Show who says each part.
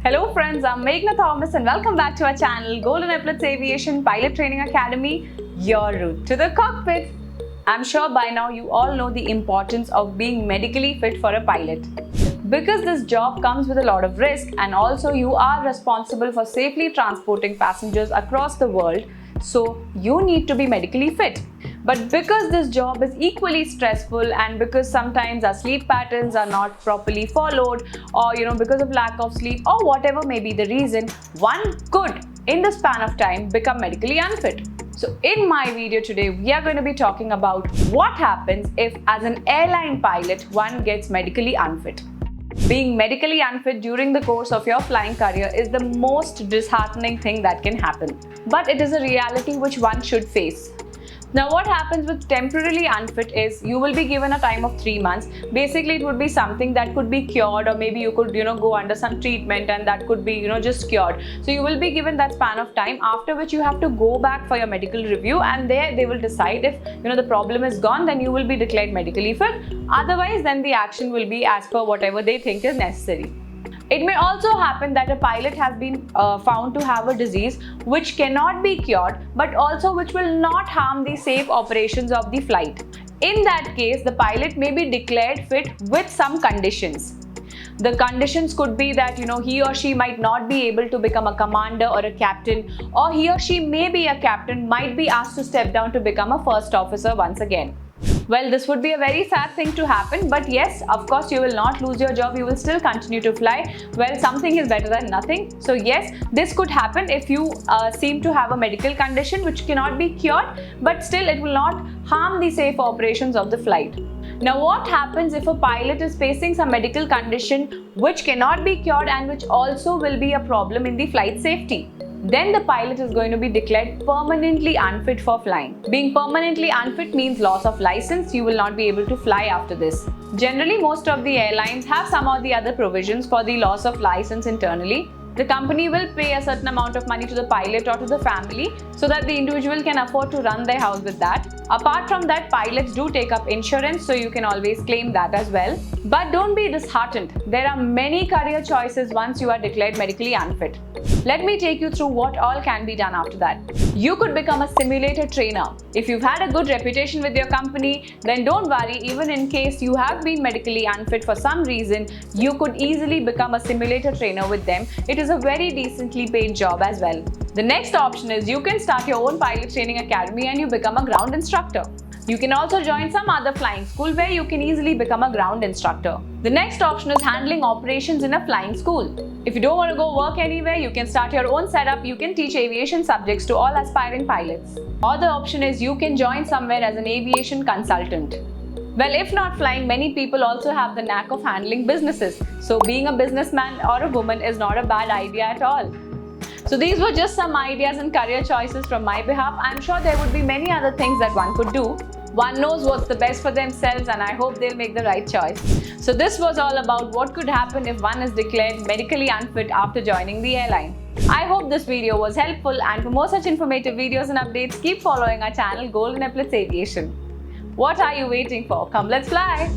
Speaker 1: Hello friends, I'm Meghna Thomas and welcome back to our channel Epaulettes Aviation Pilot Training Academy, your route to the cockpit. I'm sure by now you all know the importance of being medically fit for a pilot. Because this job comes with a lot of risk and also you are responsible for safely transporting passengers across the world, so you need to be medically fit. But because this job is equally stressful and because sometimes our sleep patterns are not properly followed or because of lack of sleep or whatever may be the reason, one could in the span of time become medically unfit. So in my video today, we are going to be talking about what happens if as an airline pilot one gets medically unfit. Being medically unfit during the course of your flying career is the most disheartening thing that can happen. But it is a reality which one should face. Now what happens with temporarily unfit is you will be given a time of 3 months. Basically it would be something that could be cured, or maybe you could go under some treatment and that could be just cured. So you will be given that span of time, after which you have to go back for your medical review, and there they will decide if the problem is gone, then you will be declared medically fit. Otherwise then the action will be as per whatever they think is necessary. It may also happen that a pilot has been found to have a disease which cannot be cured, but also which will not harm the safe operations of the flight. In that case, the pilot may be declared fit with some conditions. The conditions could be that he or she might not be able to become a commander or a captain, or he or she may be a captain, might be asked to step down to become a first officer once again. Well, this would be a very sad thing to happen, but yes, of course, you will not lose your job. You will still continue to fly. Well, something is better than nothing. So yes, this could happen if you seem to have a medical condition which cannot be cured, but still it will not harm the safe operations of the flight. Now, what happens if a pilot is facing some medical condition which cannot be cured and which also will be a problem in the flight safety? Then the pilot is going to be declared permanently unfit for flying. Being permanently unfit means loss of license. You will not be able to fly after this. Generally, most of the airlines have some or the other provisions for the loss of license internally. The company will pay a certain amount of money to the pilot or to the family so that the individual can afford to run their house with that. Apart from that, pilots do take up insurance, so you can always claim that as well. But don't be disheartened. There are many career choices once you are declared medically unfit. Let me take you through what all can be done after that. You could become a simulator trainer. If you've had a good reputation with your company, then don't worry, even in case you have been medically unfit for some reason, you could easily become a simulator trainer with them. It is a very decently paid job as well. The next option is you can start your own pilot training academy and you become a ground instructor. You can also join some other flying school where you can easily become a ground instructor. The next option is handling operations in a flying school. If you don't want to go work anywhere, you can start your own setup. You can teach aviation subjects to all aspiring pilots. Or the option is you can join somewhere as an aviation consultant. Well, if not flying, many people also have the knack of handling businesses. So being a businessman or a woman is not a bad idea at all. So these were just some ideas and career choices from my behalf. I'm sure there would be many other things that one could do. One knows what's the best for themselves, and I hope they'll make the right choice. So this was all about what could happen if one is declared medically unfit after joining the airline. I hope this video was helpful, and for more such informative videos and updates, keep following our channel Epaulettes Aviation. What are you waiting for? Come, let's fly!